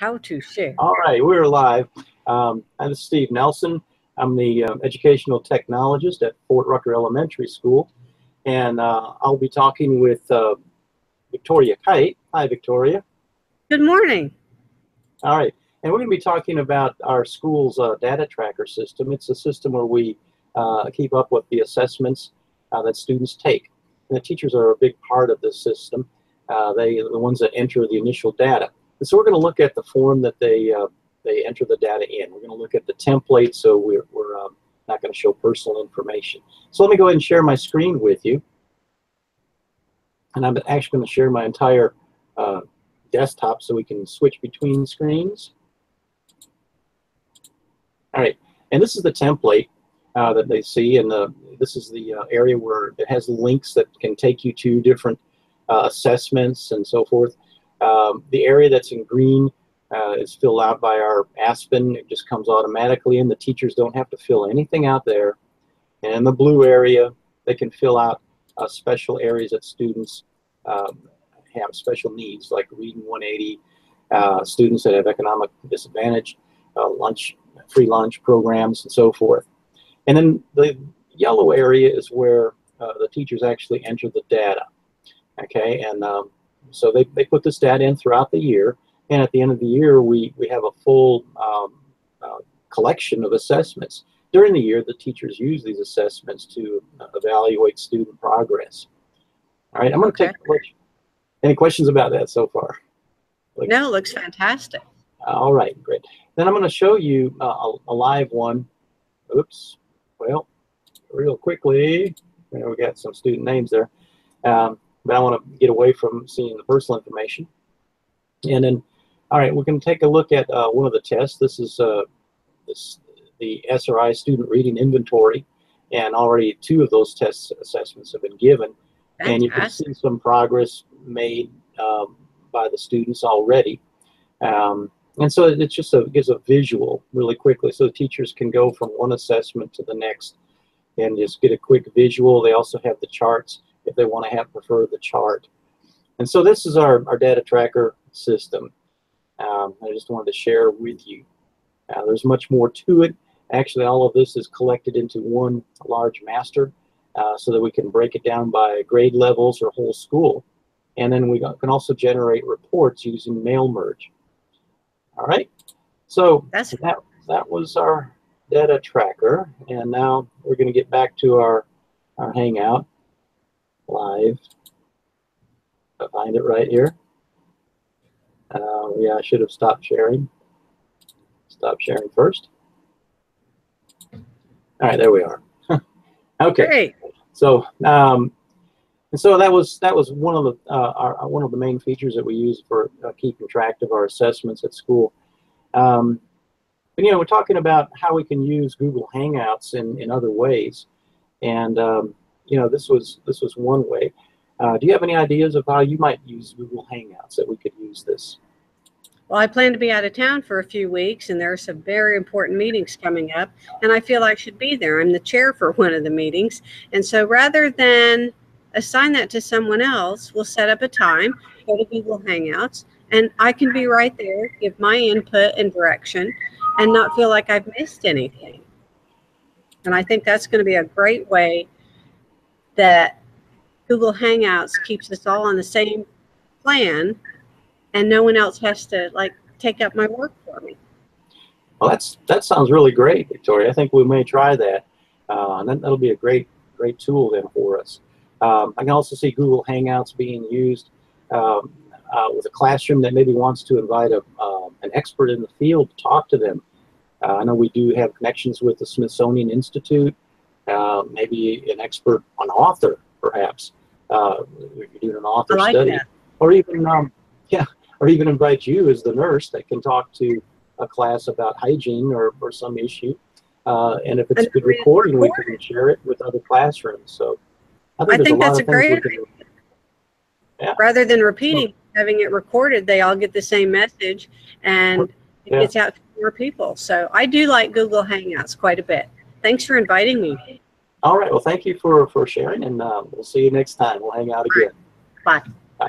How to share. All right, we're live. I'm Steve Nelson. I'm the educational technologist at Fort Rucker Elementary School, and I'll be talking with Victoria Kite. Hi, Victoria. Good morning. All right, and we're going to be talking about our school's data tracker system. It's a system where we keep up with the assessments that students take. And the teachers are a big part of this system. They are the ones that enter the initial data. And so we're going to look at the form that they enter the data in. We're going to look at the template, so we're not going to show personal information. So let me go ahead and share my screen with you. And I'm actually going to share my entire desktop so we can switch between screens. All right, and this is the template that they see, and this is the area where it has links that can take you to different assessments and so forth. The area that's in green is filled out by our Aspen. It just comes automatically in. The teachers don't have to fill anything out there. And in the blue area, they can fill out special areas that students have special needs, like Reading 180, students that have economic disadvantage, free lunch programs, and so forth. And then the yellow area is where the teachers actually enter the data. Okay, and so they put this data in throughout the year, and at the end of the year, we have a full collection of assessments. During the year, the teachers use these assessments to evaluate student progress. All right, I'm going to take any questions about that so far? No, it looks fantastic. All right, great. Then I'm going to show you a live one. Oops, well, real quickly, we got some student names there. But I want to get away from seeing the personal information. And then, all right, we're going to take a look at one of the tests. This is the SRI Student Reading Inventory, and already 2 of those test assessments have been given. Fantastic. And you can see some progress made by the students already. And so it just gives a visual really quickly, so the teachers can go from one assessment to the next and just get a quick visual. They also have the charts if they want to prefer the chart. And so this is our data tracker system. I just wanted to share with you. There's much more to it. Actually, all of this is collected into one large master so that we can break it down by grade levels or whole school. And then we can also generate reports using mail merge. All right, so that was our data tracker. And now we're going to get back to our Hangout live. I'll find it right here. Yeah, I should have stopped sharing. Stop sharing first. All right, there we are. Okay. Great. So, and so that was one of the main features that we use for keeping track of our assessments at school. But you know, we're talking about how we can use Google Hangouts in other ways, and you know, this was one way. Do you have any ideas of how you might use Google Hangouts that we could use this? Well, I plan to be out of town for a few weeks, and there are some very important meetings coming up, and I feel I should be there. I'm the chair for one of the meetings, and so rather than assign that to someone else, we'll set up a time, go to Google Hangouts, and I can be right there, give my input and direction, and not feel like I've missed anything. And I think that's going to be a great way that Google Hangouts keeps us all on the same plan, and no one else has to take up my work for me. Well, that sounds really great, Victoria. I think we may try that, and that'll be a great tool then for us. I can also see Google Hangouts being used with a classroom that maybe wants to invite an expert in the field to talk to them. I know we do have connections with the Smithsonian Institute, maybe an expert, an author, perhaps. If you're doing an author study, that. Or even or even invite you as the nurse that can talk to a class about hygiene or some issue. And if it's good recording, we can share it with other classrooms. So I think that's a great idea. Yeah. Rather than repeating, having it recorded, they all get the same message, and it gets out to more people. So I do like Google Hangouts quite a bit. Thanks for inviting me. All right. Well, thank you for sharing, and we'll see you next time. We'll hang out again. Bye. Bye.